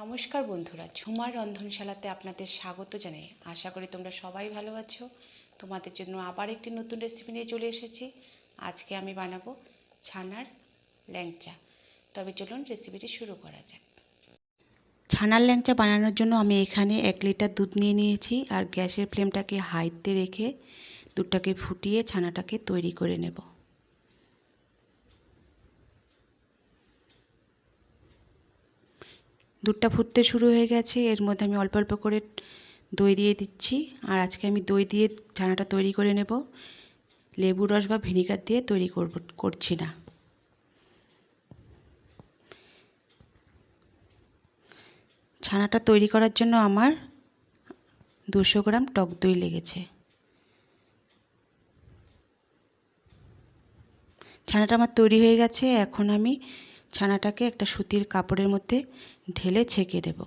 নমস্কার বন্ধুরা, ঝুমার রন্ধনশালাতে আপনাদের স্বাগত জানাই। আশা করি তোমরা সবাই ভালো আছো। তোমাদের জন্য আবার একটি নতুন রেসিপি নিয়ে চলে এসেছি। আজকে আমি বানাবো ছানার ল্যাংচা। তবে চলুন রেসিপিটি শুরু করা যাক। ছানার ল্যাংচা বানানোর জন্য আমি এখানে 1 লিটার দুধ নিয়ে নিয়েছি আর গ্যাসের ফ্লেমটাকে হাইতে রেখে দুধটাকে ফুটিয়ে ছানাটাকে তৈরি করে নেব। দুধটা ফুটতে শুরু হয়ে গেছে, এর মধ্যে আমি অল্প অল্প করে দই দিয়ে দিচ্ছি। আর আজকে আমি দই দিয়ে ছানাটা তৈরি করে নেব, লেবু রস বা ভিনিগার দিয়ে তৈরি করছি না। ছানাটা তৈরি করার জন্য আমার 200 গ্রাম টক দই লেগেছে। ছানাটা আমার তৈরি হয়ে গেছে। এখন আমি ছানাটাকে একটা সুতির কাপড়ের মধ্যে ঢেলে ছেঁকে দেব।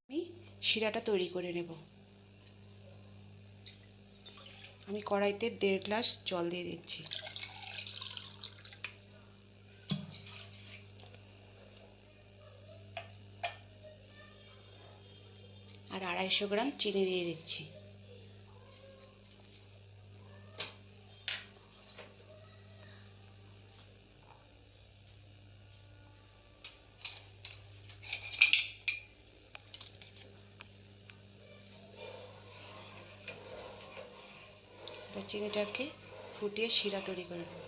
আমি শিরাটা তৈরি করে নেব। আমি কড়াইতে 1.5 গ্লাস জল দিয়ে দিচ্ছি। আর 250 গ্রাম চিনি দিয়ে দিচ্ছি। চিনিটাকে ফুটিয়ে শিরা তৈরি করে নেব।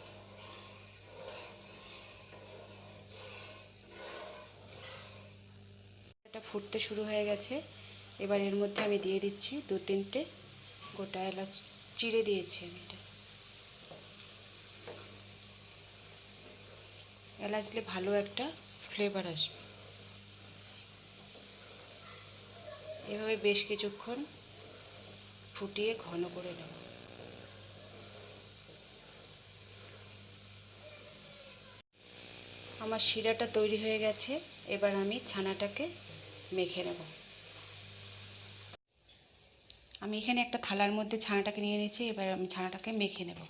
এটা ফুটতে শুরু হয়ে গেছে। এবার এর মধ্যে আমি দিয়ে দিচ্ছি 2-3টে গোটা এলাচ চিড়ে দিয়েছি। আমি এটা এলাচ দিলে ভালো একটা ফ্লেভার আসবে। এভাবে বেশ কিছুক্ষণ ফুটিয়ে ঘন করে নেব। আমার শিরাটা তৈরি হয়ে গেছে। এবার আমি ছানাটাকে মেখে নেব। আমি এখানে একটা থালার মধ্যে ছানাটাকে নিয়ে নিয়েছি। এবার আমি ছানাটাকে মেখে নেব।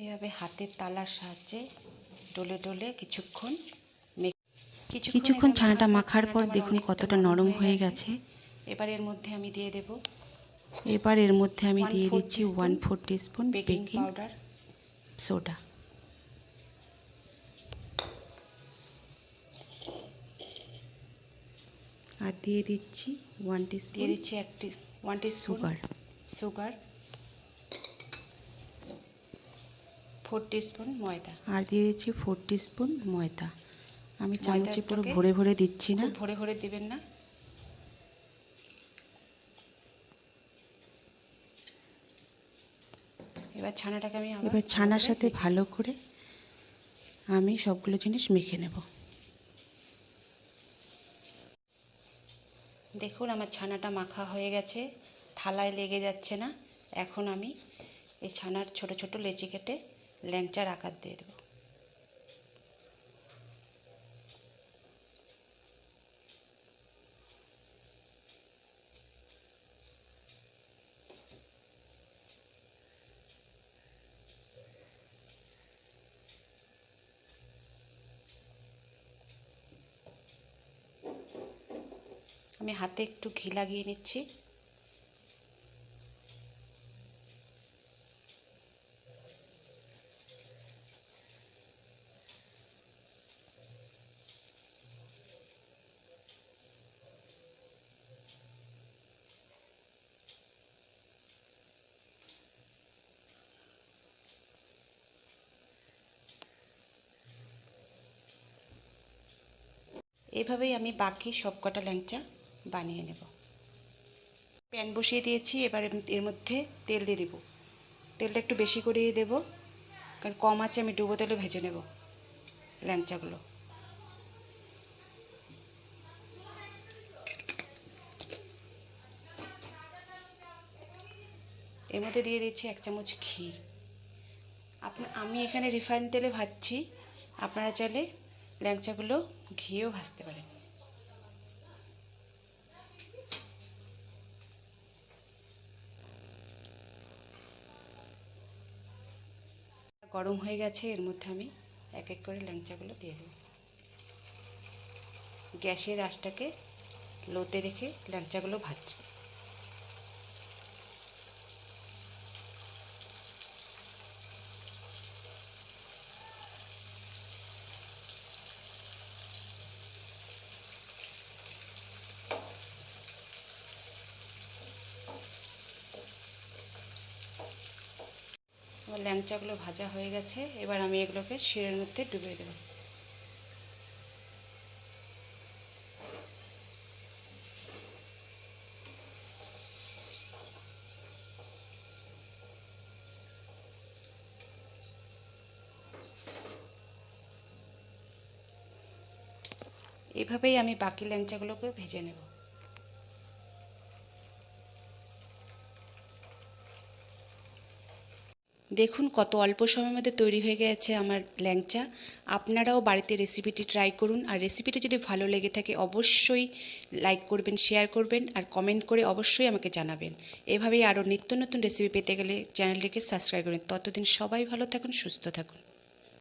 এভাবে হাতের তালার সাহায্যে ডলে ডলে কিছুক্ষণ ছানাটা মাখার পর দেখুন কতটা নরম হয়ে গেছে। এবার এর মধ্যে আমি দিয়ে দিচ্ছি 1/4 টিস্পুন বেকিং পাউডার সোডা। আর দিয়ে দিচ্ছি 1 টিস্পুন সুগার, 4 টিস্পুন ময়দা। আর দিয়ে দিচ্ছি 4 টিস্পুন ময়দা। আমি চামচে পুরো ভরে ভরে দিচ্ছি না, ভরে ভরে দিবেন না। এবার ছানার সাথে ভালো করে আমি সবগুলো জিনিস মেখে নেব। দেখুন আমার ছানাটা মাখা হয়ে গেছে, থালায় লেগে যাচ্ছে না। এখন আমি এই ছানার ছোট ছোট লেচি কেটে ল্যাংচার আকার দিয়ে দেব। আমি হাতে একটু ঘি লাগিয়ে নিচ্ছি। এভাবেই আমি বাকি সবকটা ল্যাংচা বানিয়ে নেব। প্যান বসিয়ে দিয়েছি। এবার এর মধ্যে তেল দিয়ে দেব। তেলটা একটু বেশি করেই দেব, কারণ কম আছে আমি ডুবো তেলে ভেজে নেব ল্যাংচাগুলো। এর মধ্যে দিয়ে দিচ্ছি 1 চামচ ঘি। আমি এখানে রিফাইন তেলে ভাজছি, আপনারা চাইলে ল্যাংচাগুলো ঘিয়েও ভাজতে পারেন। গরম হয়ে গেছে, এর মধ্যে আমি এক এক করে ল্যাংচাগুলো দিয়ে দেব। গ্যাসের আঁচটাকে লোতে রেখে ল্যাংচাগুলো ভাজছি। আমার ল্যাংচাগুলো ভাজা হয়ে গেছে, এবার আমি এগুলোকে শিরের মধ্যে ডুবিয়ে দেবো। এভাবেই আমি বাকি ল্যাংচাগুলোকে ভেজে নেব। দেখুন কত অল্প সময়ের মধ্যে তৈরি হয়ে গেছে আমার ল্যাংচা। আপনারাও বাড়িতে রেসিপিটি ট্রাই করুন, আর রেসিপিটি যদি ভালো লেগে থাকে অবশ্যই লাইক করবেন, শেয়ার করবেন, আর কমেন্ট করে অবশ্যই আমাকে জানাবেন। এভাবেই আরও নিত্য নতুন রেসিপি পেতে গেলে চ্যানেলটিকে সাবস্ক্রাইব করুন। ততদিন সবাই ভালো থাকুন, সুস্থ থাকুন।